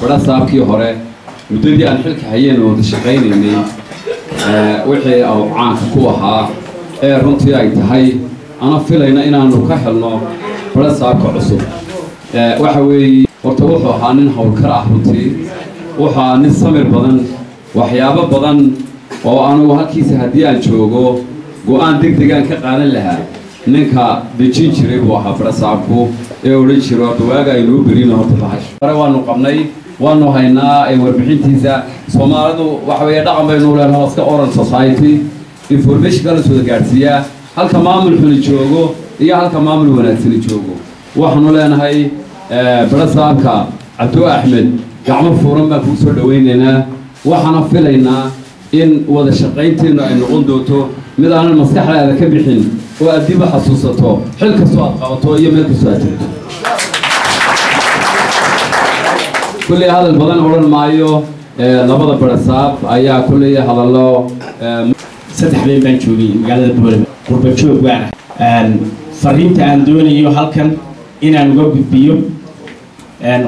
بڑا صاحب كي هره مددي أن حلك هين وتشقين إني وحي أو عان كوها رنتي أي تهاي أنا في لينا إن أنا نكحلنا بڑا صاحب كعصب وحوي ورتوحوا حانين هول كراه رنتي وحان السمر بدن وحيابة بدن وأنا وهالكيس هدي أن شوقه وأن دقان كقارن لها ninka dejin jiray buu ahaa farasaabku ee oran jiray waaga inuu bariino horta bahash waanu qabnay waanu haynaa warbixintiisa Soomaalidu waxa weeye dhaqan bay noo leedahay iska oral society information kala soo gaarsiiya halka maamul xun joogo iyo halka maamul wanaagsan joogo waxaanu leenahay farasaabka Abdu Ahmed gacmo furan baa ku soo dhaweynaynaa waxaana filaynaa in wada shaqaynteena ay noqon doonto mid aan maskaxdaada ka bixin oo adiba xasuusato xil kasto aad qabato iyo meel kasto aad jirto kulli hada badan oran maayo labada barasaab ayaa kulli hadallo saddex baan joogay magaalada Boorame qurba joog waan fariinta aan doonayo halkan inaan uga gudbiyo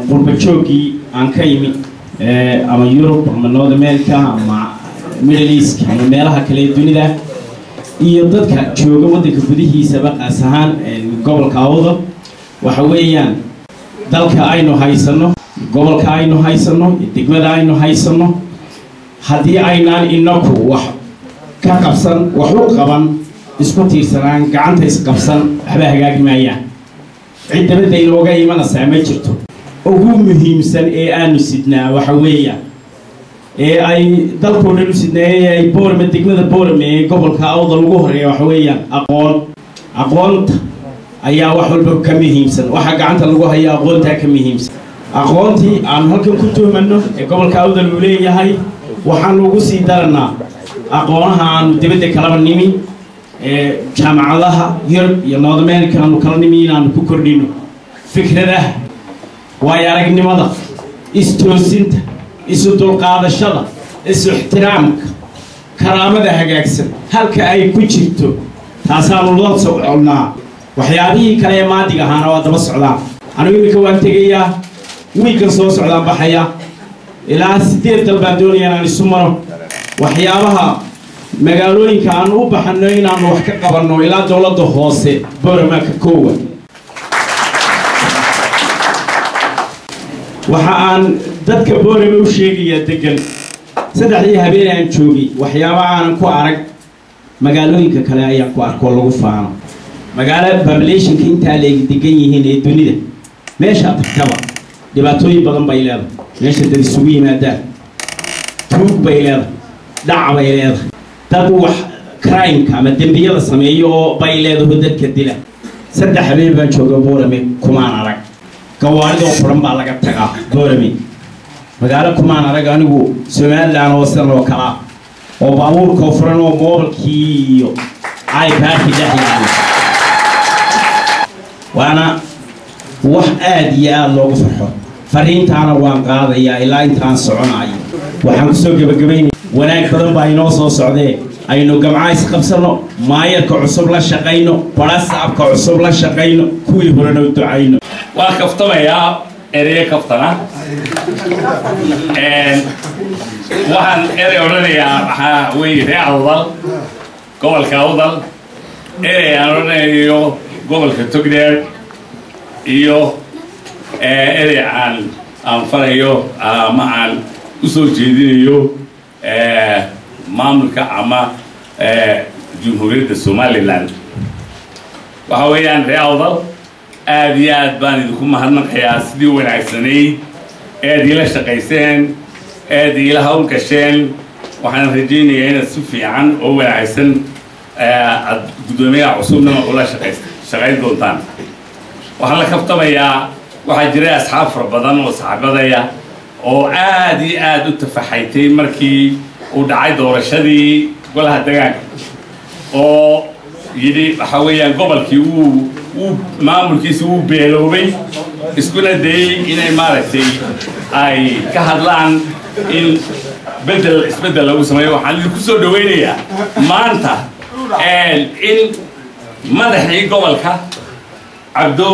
qurba joogii aan ka yimi ama Europe ama North America ama Middle East ama meelaha kale ee dunida iyo dadka jooga wadanka gudihiisa qaas ahaan gobolka Awdo waxa weeyaan dalka aynu haysano gobolka aynu haysano degmada aynu haysano hadii aynaan inaku wax ka qabsan wax u qaban isku tiirsanaan gacanta is qabsan haba hagaagmayaan cidda inooga imanaysa ma jirto ugu muhiimsan ee aanu sidnaa waxa weeyaan ay dalkooda u sidnaa ay Boorame degmada Boorame ee gobolka Awdal ugu horeeyo waxa weeyaan aqoonta ayaa wax walba ka muhiimsan waxa gacanta lagu hayo aqoonta ka muhiimsan aqoontii aan halkan ku tuhmano ee gobolka Awdal uu leeyahay waxaan ugu sii daranaa aqoonaha aan dibadda kala nimi jaamacadaha Europe iyo North America aan kala nimi inaan ku kordhino fikradaha way aragnimada istoosinta isu dulqaadashada isu ixtiraamka karaamada hagaagsan halka ay ku jirto taasaan loo soconnaa waxyaabihii kale ee maadiga ahaana waa daba socdaan anigu imika waan tegayaa wiilkan soo socdaan baxaya ilaa 8 dal baan doonayaa inaan isu maro waxyaabaha magaalooyinka aan u baxano inaan wax ka qabanno ilaa dawladda hoose Boorame ka kooban waxa aan dadka Boorame u sheegaya degan saddexdii habeen aan joogay waxyaabaha aan ku arag magaalooyinka kale ayaan ku arko lagu faano magaalada population inta ay degan yihiin ee dunida meesha tagtaba dhibaatooyin badan bay leedahay meesha dad isugu yimaadaan tuug bay leedahay dhac bay leedahay dad wax crime ama dambiyada sameeyo bay leedahay dadka dila saddex habeen baan joogay Boorame kuma arag gawaarido furan baa laga tagaa Boorame magaalo kuma arag anigu Soomaaliland oo san oo kala oo baabuurka furan oo mobilkiiyo ay baaqi dhaxayaan waana wax aad iyo aad loogu farxo fariintaana waan qaadayaa ilaa intaan soconayo waxaan ku soo gabagabeynay wanaag badan baa inoo soo socday aynu gamcays qabsano maayarka cusub la shaqeyno barasaabka cusub la shaqeyno kuwii horena u ducayno waa kaftamaya erey kaftana waxaan erey oranayaa waxa weeye Awdal gobolka Awdal erey aan oranayo gobolka Togdheer iyo erey aan farayo ama aan u soo jeedinayo maamulka ama Jamhuuriyadda Somaliland waxa weeyaan Awdal aad iyo aad baan idinku mahadnaqayaa sidii wanaagsaneyd aad ila shaqayseen aad ila hawl gasheen waxaan rajaynayaa inaad si fiican oo wanaagsan gudoomiyaha cusubna ula shaqayn doontaan waxaan la kaftamayaa waxaa jiray asxaab fara badan oo saxaabadaya oo aad iyo aad u tafaxaytay markii uu dhacay doorashadii golaha deegaanka oo yidhi waxa weeyaan gobolkii uu maamulkiisa uu beeloobay iskuna dayay inay maaragtay ay ka hadlaan in isbedel lagu sameeyo waxaan idinku soo dhaweynayaa maanta in madaxii gobolka Abdu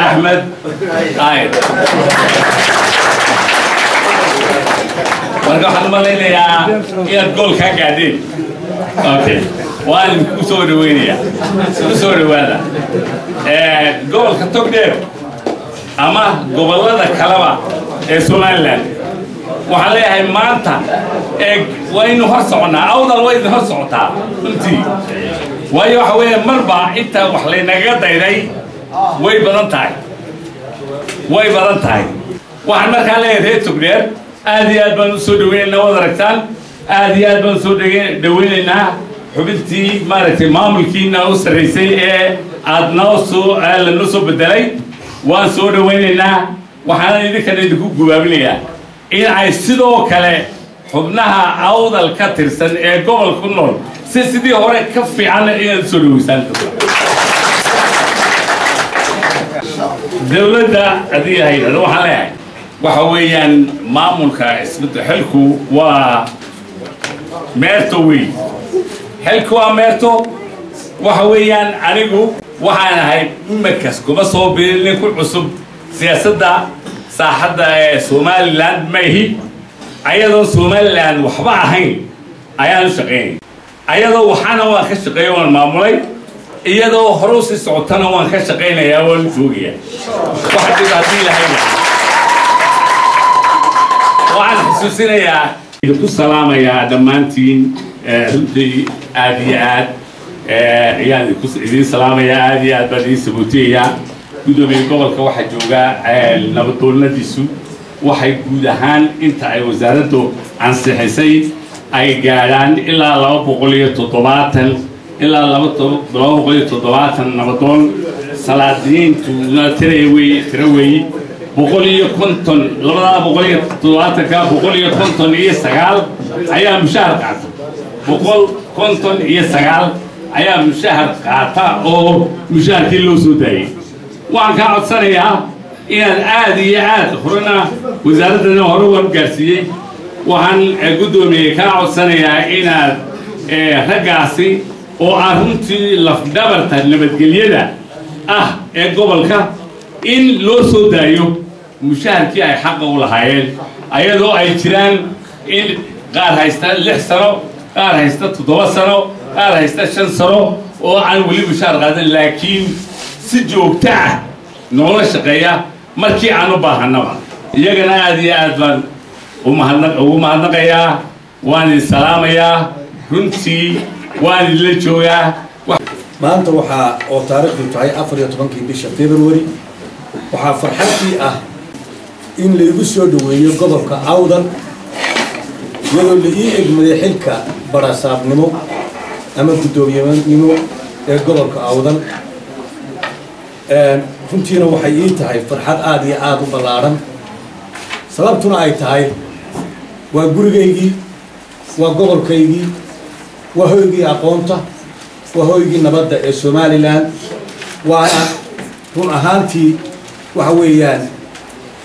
Ahmed marka waxaan malaynayaa inaad gool kaa gaadheen okay waan ku soo dhaweynaya ku soo dhawaada gobolka Togdheer ama gobolada kaleba ee Somaliland waxaan leeyahay maanta waynu hor soconaa awdal waynu hor socotaa intii waayo waxa weeye marba inta wax laynaga dayday way badan tahay waxaan markaa leeyahay reer Togdheer aad iyo aad baan u soo dhaweynaynaa wada aragtaan aad iyo aad baan u soo dhaweynaynaa xubintii maaragtay maamulkiina u sareysay ee aad noo soo bedelay waan soo dhaweynaynaa waxaan idinkana idinku gubaabinayaa in ay sidoo kale xubnaha awdal ka tirsan ee gobolka ku nool sidii hore ka fiican inaad soo dhaweysaan dawladda adii hay'adda waxaan leeyahay waxa weeyaan maamulka xilku waa meerto weey xilku waa meerto waxa weeyaan anigu waxaan ahay markas kuma soo biirin ku cusub siyaasadda saaxadda ee Somaliland maahi ayadoo Somaliland waxba ahayn ayaan shaqeeyay ayadoo waxaana waan ka shaqeeyay waan maamulay iyadoo hore u sii socotana waan ka shaqeynayaa waan joogayaa waxa dhibaatii lahayn waxaan xasuusinayaa idinku salaamayaa dhammaantiin runtii aad iyo aad ayaan idin salaamayaa aad iyo aad baan idin sabootinayaa gudoomiye gobolka waxaa jooga nabadoonnadiisu waxay guud ahaan inta ay wasaaraddu ansixisay ay gaadhaan ilaa 270 ilaa 270 nabadoon salaadiintu tira weey 150 270 ayaa mushahar qaata 159 ayaa mushahar qaata oo mushaharkii loo soo daayay waxaan ka codsanayaa inaad aad iyo aad horena wasaaradana hore waan gaarsiiyey waxaan gudoomiye ka codsanayaa inaad raggaasi oo runtii lafdhabarta nabadgelyada ah ee gobolka in loo soo daayo mushaharkii ay xaq u lahaayeen ayadoo ay jiraan in qaar haysta 6 sano qaar haysta 7 sano qaar haysta 5 sano oo aan weli mushahar qaadan laakiin si joogto ah noola shaqeeya markii aan u baahanaba iyagana aad iyo aad baan ugu mahadnaqayaa waan salaamayaa runtii waan la joogaa maanta waxaa oo taariikhdu tahay 14 bisha February waxaa farxadii ah in la igu soo dhaweeyo gobolka Awdal iyadoo la ii egmaday xilka barasaabnimo ama gudoomiyenimo ee gobolka Awdal runtiina waxay ii tahay farxad aad iyo aad u ballaaran sababtuna ay tahay waa gurigaygii waa gobolkaygii waa hoygii aqoonta waa hoygii nabadda ee Somaliland waana run ahaantii waxa weeyaan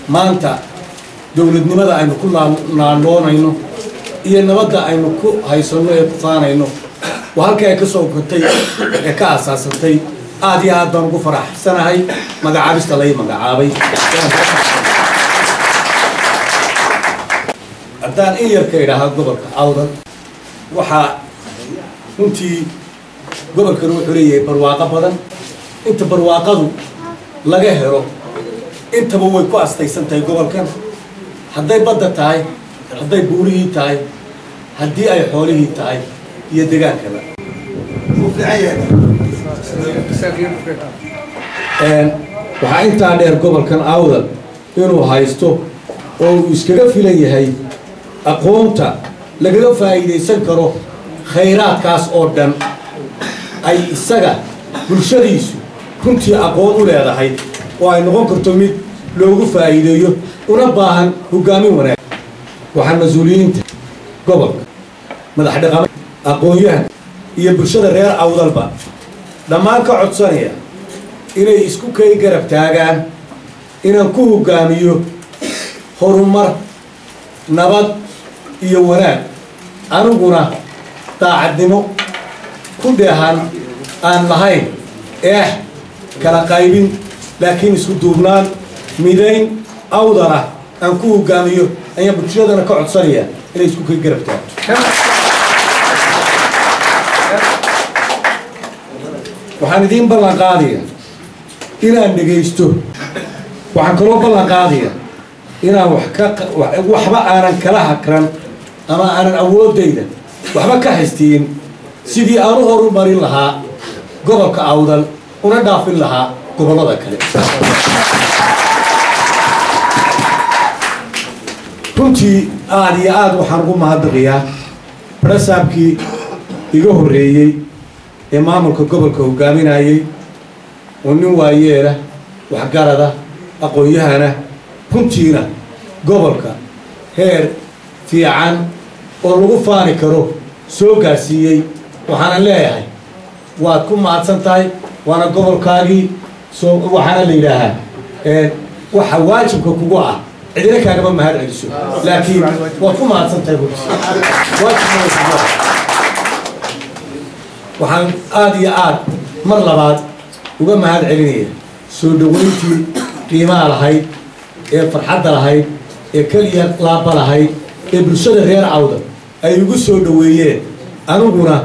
maanta dawladnimada aynu ku naaloonayno iyo nabadda aynu ku haysano ee ku faanayno waa halkii ay ka soo gotay ee ka asaasantay aad iyo aad baan ugu faraxsanahay magacaabista lay magacaabay haddaan in yarka idhaahaa gobolka Awdal waxaa runtii gobolkan wuxuu leeyahay barwaaqo badan inta barwaaqadu laga helo intaba way ku astaysan tahay gobolkan hadday badda tahay hadday buurihii tahay haddii ay xoolihii tahay iyo degaankaba waxaa intaa dheer gobolkan Awdal inuu haysto oo uu iskaga filan yahay aqoonta lagaga faa'iideysan karo khayraadkaas oo dhan ay isaga bulshadiisu runtii aqoon u leedahay oo ay noqon karto mid loogu faa'iideeyo una baahan hogaamin wanaag waxaan mas'uuliyiinta gobolka madax dhaqameed aqoonyahan iyo bulshada reer Awdalba dhammaan ka codsanaya inay isku kay garab taagaan inaan ku hogaamiyo horumar nabad iyo wanaag aniguna daacadnimo ku dheehan aan lahayn kala qaybin laakiin isku duubnaan midayn Awdal ah aan ku hogaamiyo ayaan bulshadana ka codsanaya inay isku kay garab taagto waxaan idiin ballan qaadaya inaan dhegaysto waxaan kaloo ballan qaadaya inaan waxba aanan kala hakran ama aanan awooddayda waxba ka haystiin sidii aan u horumarin lahaa gobolka Awdal una dhaafin lahaa gobollada kale runtii aad iyo aad waxaan ugu mahadnaqayaa barasaabkii iga horreeyey ee maamulka gobolka hogaaminayay oo nin waayeela waxgarada aqoon-yahana runtiina gobolka heer fiican oo lagu faani karo soo gaarsiiyey waxaana leeyahay waad ku mahadsan tahay waana gobolkaagii waxaana la yidhaahaa waxa waajibka kugu ah cidina kaagama mahad celiso laakiin waad ku mahadsan tahay waxaan aad iyo aad mar labaad uga mahad celinaya soo dhaweyntii qiimaha lahayd ee farxadda lahayd ee keliya laaba lahayd ee bulshada reer Awdal ay ugu soo dhaweeyeen aniguna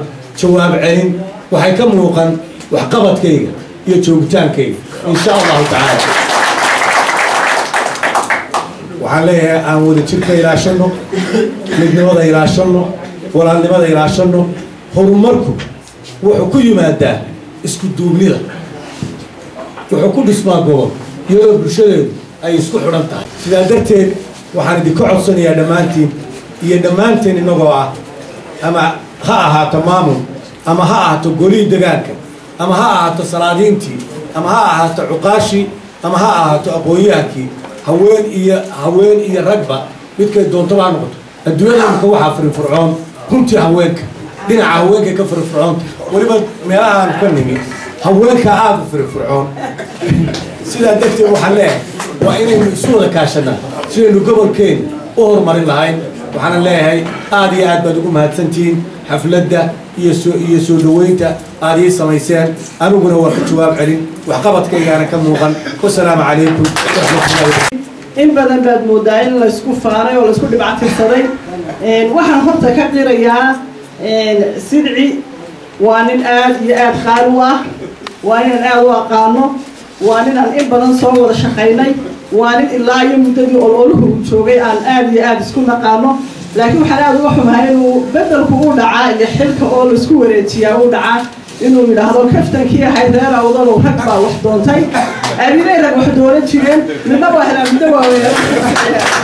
jawaab celin waxay ka muuqan waxqabadkayga iyo joogitaankayga insha allahu tacaala waxaan leeyahay aan wada jirka ilaashano midnimada ilaashano walaalnimada ilaashano horumarku wuxuu ku yimaadaa isku duubnida wuxuu ku dhismaa gobol iyadoo bulshadeedu ay isku xidhan tahay sidaa darteed waxaan idinka codsanayaa dhammaanteen innagoo ah ama ha ahaato maamul ama ha ahaato golihii degaanka ama ha ahaato salaadiintii ama ha ahaato cuqaashii ama ha ahaato aqoon-yahankii haween iyo ragba midkay doontaba ha noqoto adduunyada imika waxaa firfircoon runtii haweenka dhinaca haweenkay ka firfircoonta weliba meelaha aan ka nimi haweenka aad u firfircoon sidaa darteed waxaan leeyahay waa inaynu isu wada kaashanaa sidaynu gobolkeena u horumarin lahayn waxaana leeyahay aad iyo aad baad ugu mahadsantihiin xafladda iyo soo dhaweynta aad ii samayseen aniguna waa ka jawaab celin waxqabadkaygaana ka muuqan wasalaamu calaykum in badan baad moodaa in laysku faanay oo laysku dhibcatirsaday waxaan horta ka qirayaa sidci waa nin aad iyo aad qaali u ah waa inaan aad u aqaano waa nin aan in badan soo wada shaqaynay waa nin ilaa iyo muddadii ololuhu uu joogay aan aad iyo aad isku naqaano laakiin waxaan aad uga xumahay inuu bedelku u dhacaa iyo xilka oo laisku wareejiyaa u dhacaa inuu yidhaahdo kaftankii ahayd reer Awdal rag baa wax doontay abinay rag wax dooran jireen midna waa helaan midna waa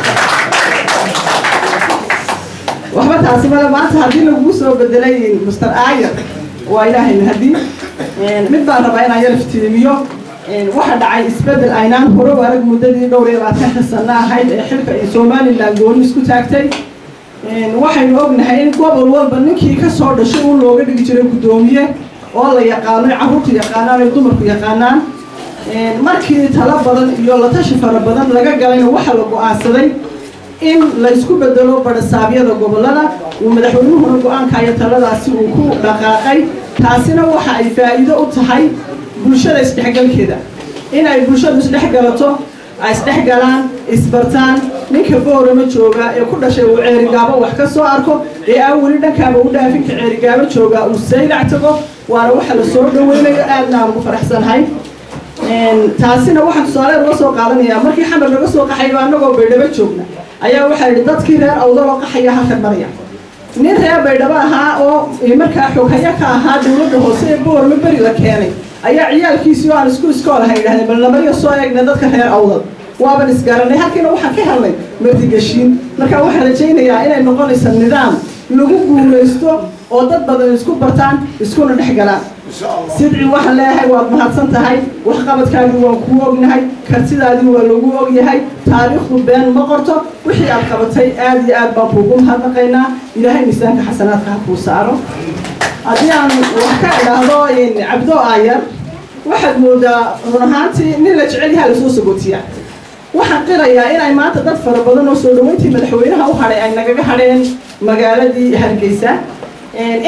waxba taasi mala maanta haddii lagu soo bedelay Mr. Ayer waa ilaahay mahadi mid baan rabaa inaan yar iftiimiyo waxa dhacay isbedel aynaan hore u arag muddadii dhowr iyo 20 sano ahayd ee xilka ee Somaliland gooni isku taagtay waxaynu ognahay in gobol walba ninkii ka soo dhashay uu looga dhigi jiray gudoomiye oo la yaqaano carruurtu yaqaanaan iyo dumarku yaqaanaan markii talo badan iyo la tashi fara badan laga galayna waxa la go'aansaday in la isku bedelo badasaabyada gobolada uu madaxweynuhu go'aanka iyo taladaasi uu ku dhaqaaqay taasina waxa ay faa'iido u tahay bulshada isdhexgalkeeda in ay bulshadu isdhexgalato ay isdhexgalaan isbartaan ninka boorama jooga ee ku dhashay uu ceerigaabo wax ka soo arko ee aan weli dhankaaba u dhaafin ka ceerigaabo jooga uu saylac tago waana waxa la soo dhaweynayo aadna aan ugu faraxsanahay taasina waxaan tusaale uga soo qaadanayaa markii xamar laga soo qaxay anagoo Baydhabo joogna ayaa waxaa yidhi dadkii reer Awdal oo qaxaya halkan maraya nin reer Baydhabo ahaa oo markaa xogaya ka ahaa dawladda hoose ee boorama beri la keenay ayaa ciyaalkiisii oo aan isku iskool ahay yidhahdeen bal namariga soo eegna dadka reer Awdal waaban isgaranay halkiina waxaan ka helnay martigashiin marka waxaan rajaynayaa inay noqonayso nidaam lagu guulaysto oo dad badan isku bartaan iskuna dhexgalaan sidci waxaan leeyahay waad mahadsan tahay waxqabadkaagii waan kuu ognahay kartidaadii waa lagu ogyahay taariikhdu been ma qorto wixii aad qabatay aad iyo aad baan kuugu mahadnaqaynaa ilaahay miisaanka xasanaadka ha kuu saaro haddii aan wax ka idhaahdo Cabdo Ayer waxaad moodaa run ahaantii nin la jecel yahay lasoo sagootiyaa waxaan qirayaa inay maanta dad fara badan oo soo dhaweyntii madaxweynaha u hadhay ay nagaga hadheen magaaladii Hargeysa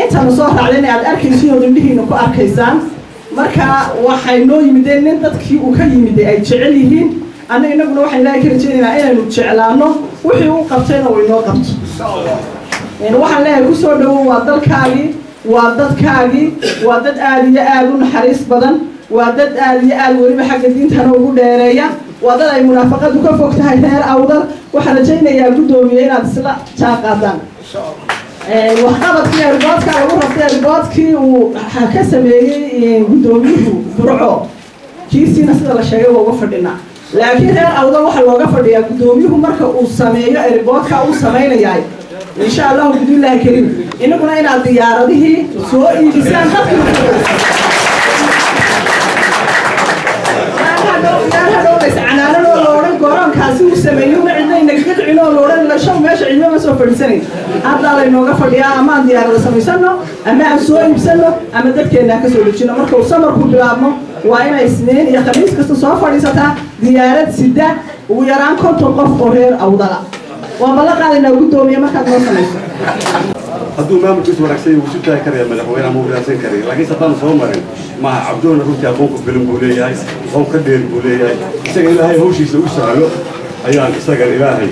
intaan soo raacday in aad arkaysiin oo indhihiina ku arkaysaan marka waxay noo yimideen nin dadkii uu ka yimid ay jecel yihiin anaguna waxaan ilaahay ka rajaynaynaa inaynu jeclaano wixii uu qabtayna way noo qabto waxaan leeyahay ku soo dhawow waa dalkaagii waa dadkaagii waa dad aad iyo aad u naxariis badan waa dad aad iyo aad weliba xagga diintana ugu dheereeya waa dad ay munaafaqadu ka fog tahay reer awdal waxaan rajaynayaa guddoomiye inaad isla jaan qaadaan waxqabadkii erboodka lagu rabtay erboodkii uu ka sameeyey guddoomiyuhu burco kiisiina sida la sheegay waa uga fadhinaa laakiin reer awdal waxaa looga fadhiyaa guddoomiyuhu marka uu sameeyo erboodka uu samaynayahay insha allahu bidullaahi kariim inaguna inaad diyaaradihii soo iibisaan canaanadoo la odhan gooroonkaasi uu sameeyo una cidna inagaga dhicin oo la odhan ila shaw meesha cidma ma soo fadhiisanayn haddaa laynooga fadhiyaa ama aan diyaarada samaysano ama aan soo iibsano ama dadkeenna aan ka soo dejino marka uu samarku bilaabmo waa inay isniin iyo khamiis kasta soo fadhiisataa diyaarad sida ugu yaraan 50 qof oo reer awdala waa bala qaadaynaa guddoomiye markaad noo samayso hadduu maamulkiisu wanaagsan yahay wuu isu taagi karaya madaxweyne ama uu raadsan karaya laakiin haddaan soo marin maaha cabdoona runtii aqoon ku filan buu leeyahay aqoon ka dheer buu leeyahay isaga ilaahay hawshiisa u sahlo ayaan isagan ilaahay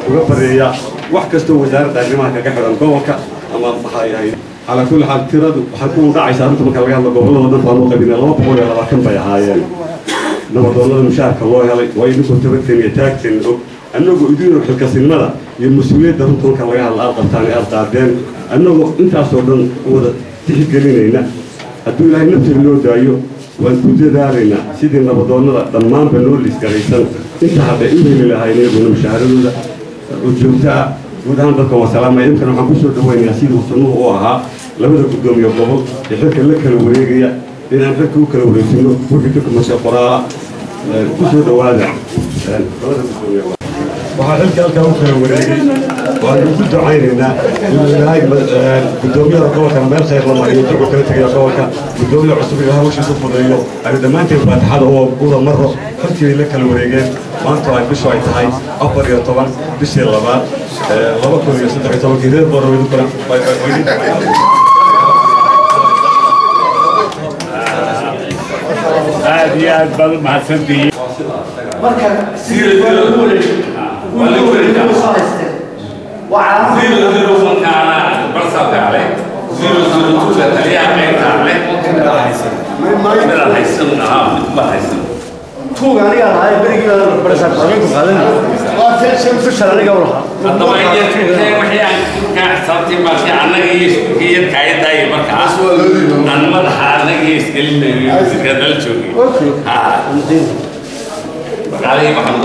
uga baryeeyaa wax kastoo wasaaradda arrimaha kaga xidhan gobolka ama maxaa yahay calaa kulli xaal tiradu waxay ku dhacaysaa runta marka laga hadlo gobollada dhan baan u qabinay 220 bay ahaayeen nabadoonnada mushaarka loo helay waa idinkoo tabarteen iyo taagteen og annagoo idinoo xilkasinimada iyo mas-uuliyadda runta marka laga hadla aad qabtaan aad qaadeen annagoo intaasoo dhan wada tixgelinayna hadduu ilaahay nafteeda loo daayo waan ku dadaalaynaa sidii nabadoonnada dhammaanba noo liisgaraysan inta hadda u heli lahayn iyaguna mushaaharadooda oo joogta ah guud ahaan dadka waa salaamaya imkana waxaan ku soo dhawaynayaa sidii sunuhu u ahaa labada guddoomiye gobol ee xilka la kala wareegaya inaan xilka u kala wareejino wixii ka kumashay qoraa ku soo dhawaada labada guddoomiye waxaa xilka halkaa u kala wareegay waanu ku ducaynaynaa inuu ilaahay guddoomiyada gobolkana meel khayr la mariyo dib u kala tegaya gobolka guddoomiye cusub ilaahay hawshiisa fudeeyo aynu dhammaanteen faatixada oo uda maro xilkii bay la kala wareegeen maanta ay bishu ay tahay 14 bishii labaad 2013 reer boorweyd kuna aad iyo aad baad u mahadsantihiin marka توق عليها هاي بريء برسالة حبيبي قادم شو فشل عليها ولا طبعا يا وحيان كعصبتي ما في عنا هي كايدا يبقى أنا ما حالنا يسكلني كذا الشوقي ها عليه محمد